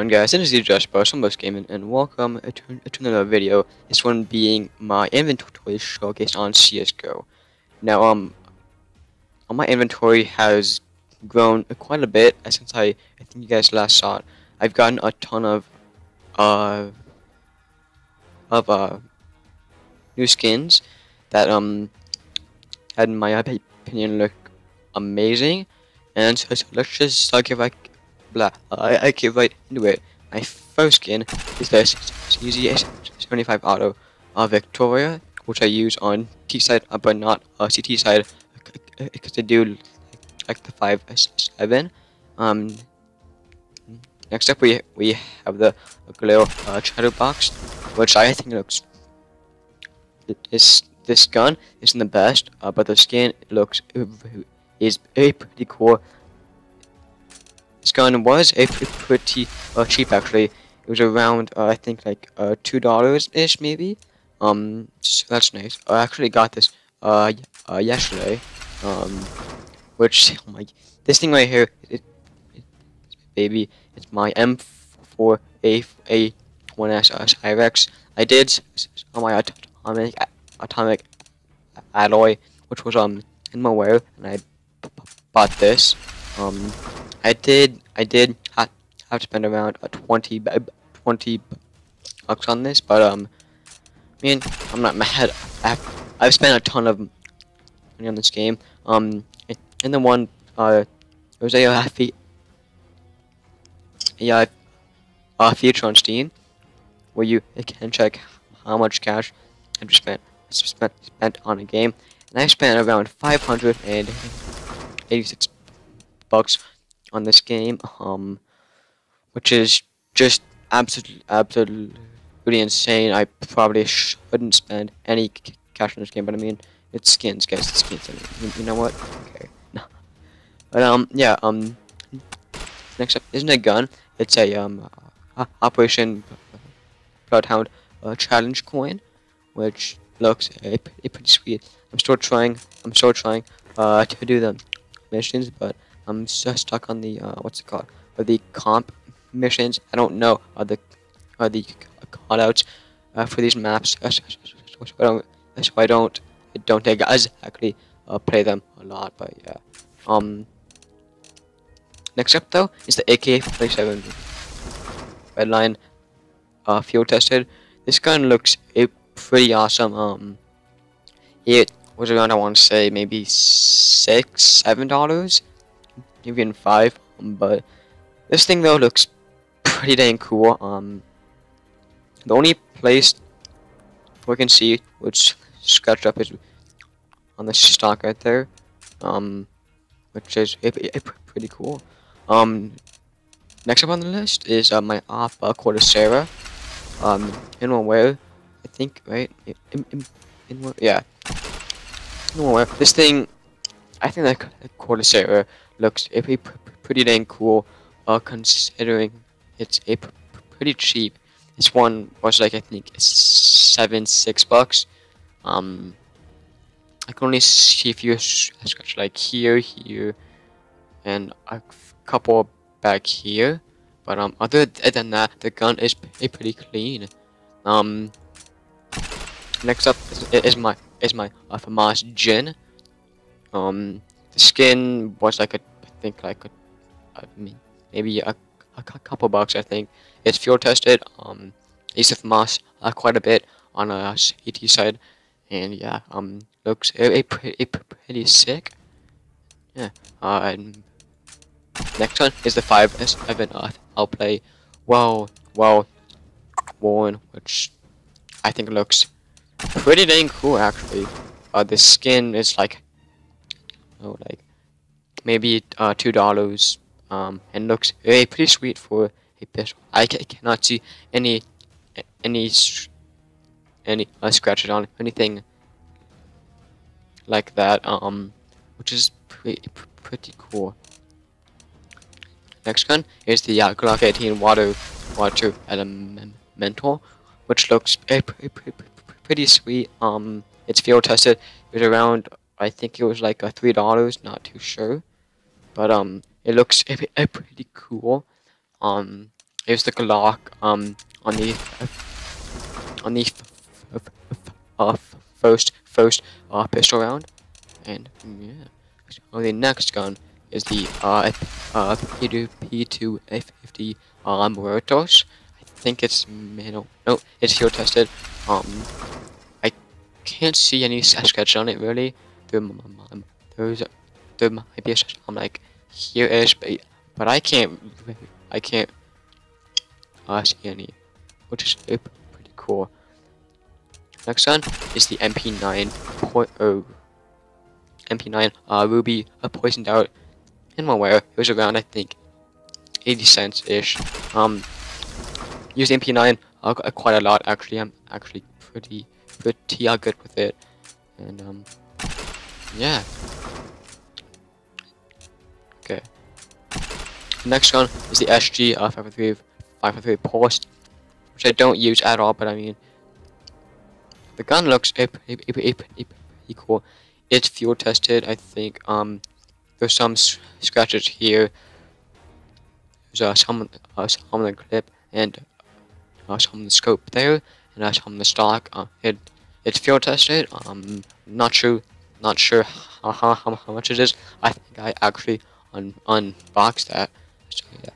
Guys, this is Chatterbox from Gaming, and welcome to another video. This one being my inventory showcase on CS:GO. Now, my inventory has grown quite a bit since I think you guys last saw it. I've gotten a ton of uh of new skins that in my opinion look amazing, and so let's just I get right into it. My first skin is the CZ75 Auto Victoria, which I use on T side, but not CT side, because I do like the 5.7. Next up we have the Glow Chatterbox, which I think looks this gun isn't the best, but the skin is pretty cool. This gun was pretty cheap actually. It was around I think like $2 ish maybe. So that's nice. I actually got this yesterday. Which oh my, this thing right here, baby, it's my M4A1S Cyrex. I did on my atomic alloy, which was in my wear, and I bought this. I did have to spend around 20 bucks on this, but I mean, I'm not mad. I've spent a ton of money on this game. In the one there was a feature on Steam where you can check how much cash I just spent on a game, and I spent around 586 bucks on this game, which is just absolutely insane. I probably shouldn't spend any cash on this game, but I mean, it's skins, guys. It's skins. I mean, you know what? Okay, no. But yeah. Next up isn't a gun. It's a Operation Bloodhound challenge coin, which looks pretty sweet. I'm still trying to do the missions, but I'm just stuck on the what's it called? The comp missions. I don't know the callouts for these maps, so I don't exactly play them a lot. But yeah. Next up though is the AK-47 Redline field tested. This gun looks pretty awesome. It was around, I want to say, maybe $6-7, even $5. But this thing though looks pretty dang cool. The only place we can see which scratched up is on the stock right there, which is pretty cool. Next up on the list is my Cortacera. In one way, I think, right? Yeah. In one way, this thing, I think that Cortacera looks pretty dang cool, considering it's pretty cheap. This one was like, I think, $6 bucks. I can only see a few scratches like here, and a couple back here. But other than that, the gun is pretty clean. Next up is my FAMAS Jin. The skin was like I think like maybe a couple bucks. I think it's field tested. Used FAMAS quite a bit on a CT side, and yeah, looks pretty sick. Yeah. And next one is the 5.7 Outplay Warren, which I think looks pretty dang cool actually. The skin is like maybe $2, and looks pretty sweet for a pistol. I cannot see any scratches on anything like that, which is pretty cool. Next gun is the Glock 18 Water Elemental, which looks pretty sweet. It's field tested. It was around, I think it was like $3, not too sure, but it looks pretty cool. Here's the Glock on the uh, first pistol round, and yeah. So the next gun is the P250 Muertos. I think it's no, it's field tested. I can't see any sketch on it really. There's there might be a like here-ish, but I can't see any, which is pretty cool. Next one is the MP9 MP9 Ruby poisoned out in my wear. It was around I think 80 cents ish. Used MP9 quite a lot actually. I'm actually pretty good with it, and yeah. Okay. Next one is the SG 553 Pulse, which I don't use at all, but I mean, the gun looks pretty cool. It's field tested. I think there's some scratches here. There's some on the clip and some on the scope there, and some on the stock. It's field tested. Not sure how much it is. I think I actually unboxed that. So yeah.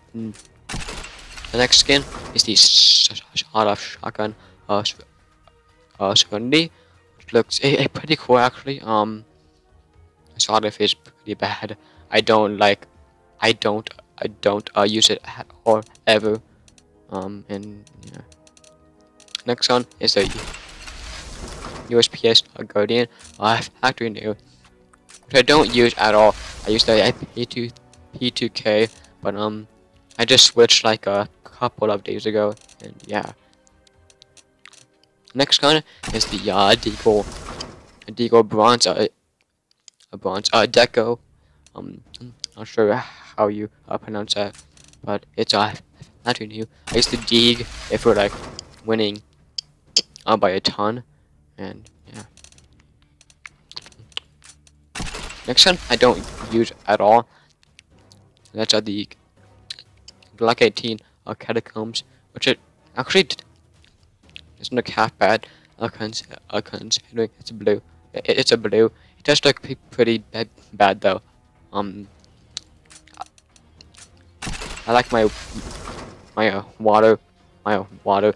The next skin is the sawed-off shotgun 70, which looks pretty cool actually. Sawed-off is pretty bad. I don't use it at all ever. And yeah. Next one is the USPS Guardian factory new, which I don't use at all. I use the P2K, but I just switched like a couple of days ago, and yeah. Next gun is the Deagle bronze deco. Not sure how you pronounce that, but it's not too new. I used to dig if we're like winning by a ton, and yeah. Next one I don't use at all. That's the Glock 18 Catacombs, which it actually doesn't look half bad. Considering it's blue. It's a blue. It does look pretty bad though. I like my water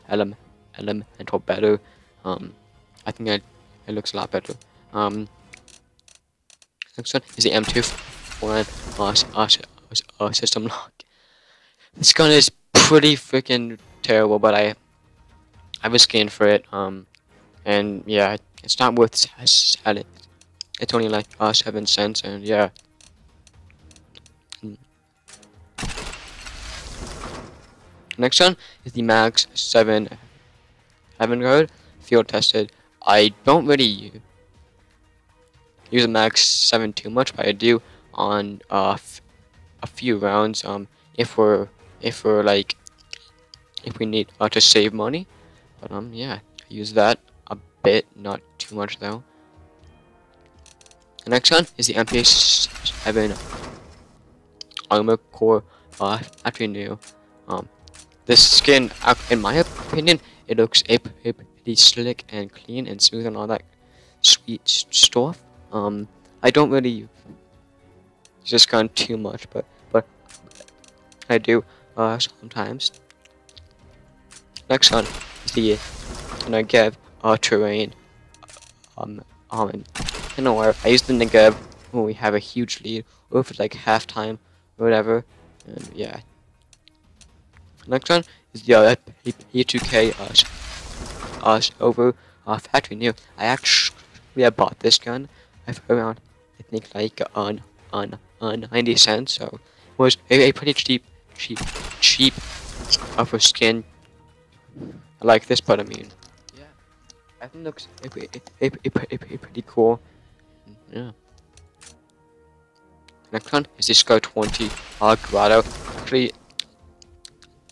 elemental better. I think it looks a lot better. Next one is the M249 system lock. This gun is pretty freaking terrible, but I have a skin for it. And yeah, it's not worth selling. It's only like 7 cents, and yeah. Next one is the Max 7 Heaven Guard field tested. I don't really use the Max 7 too much, but I do on a few rounds. If we need to save money, but yeah, I use that a bit, not too much though. The next one is the MP7 Armor Core factory new. This skin, in my opinion, it looks pretty slick and clean and smooth and all that sweet stuff. I don't really use this gun too much, but I do sometimes. Next one is the Negev terrain. You know where I use the Negev when we have a huge lead, or if it's like halftime or whatever, and yeah. Next one is the P2K over factory new. I actually bought this gun around I think like on 90 cents, so it was a pretty cheap for skin. I like this, but I mean, yeah, I think it looks pretty cool. Yeah. Next one is the Scar 20 Grotto.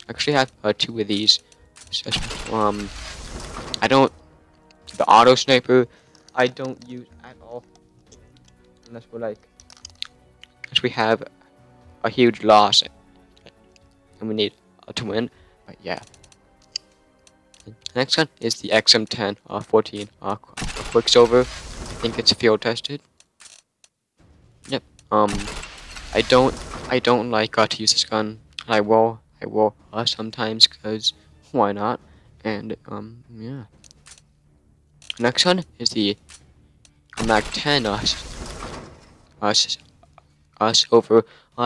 Actually have 2 of these. I don't, the auto sniper I don't use at all unless we have a huge loss and we need to win. But yeah. The next one is the XM10 14 Quicksilver. I think it's field tested. Yep. I don't like to use this gun. I will sometimes, cause why not? And yeah. Next one is the Mac 10 over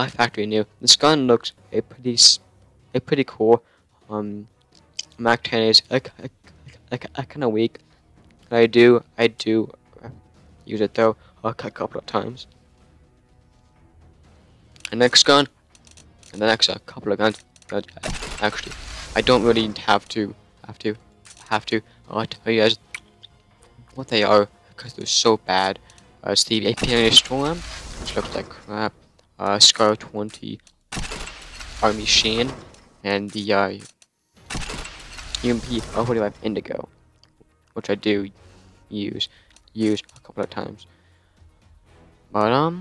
factory new. This gun looks a pretty cool. Mac 10 is a kind of weak. I do use it though a couple of times. The next gun, and the next couple of guns. Actually, I don't really have to tell you guys what they are because they're so bad. It's the APN Storm, which looks like crap. Scar 20 Army Sheen, and the UMP 45 Indigo, which I do use a couple of times. But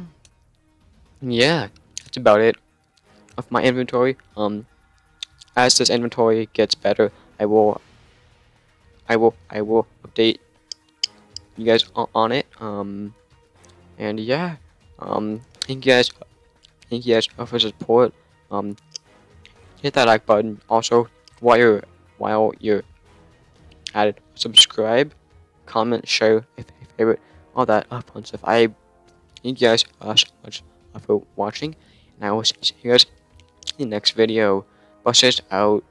yeah, that's about it of my inventory. As this inventory gets better, I will update you guys on it. And yeah, thank you guys for support. Hit that like button. Also, while you're at it, subscribe, comment, share if you favorite, all that fun stuff. I thank you guys so much for watching, and I will see you guys in the next video. Busters out.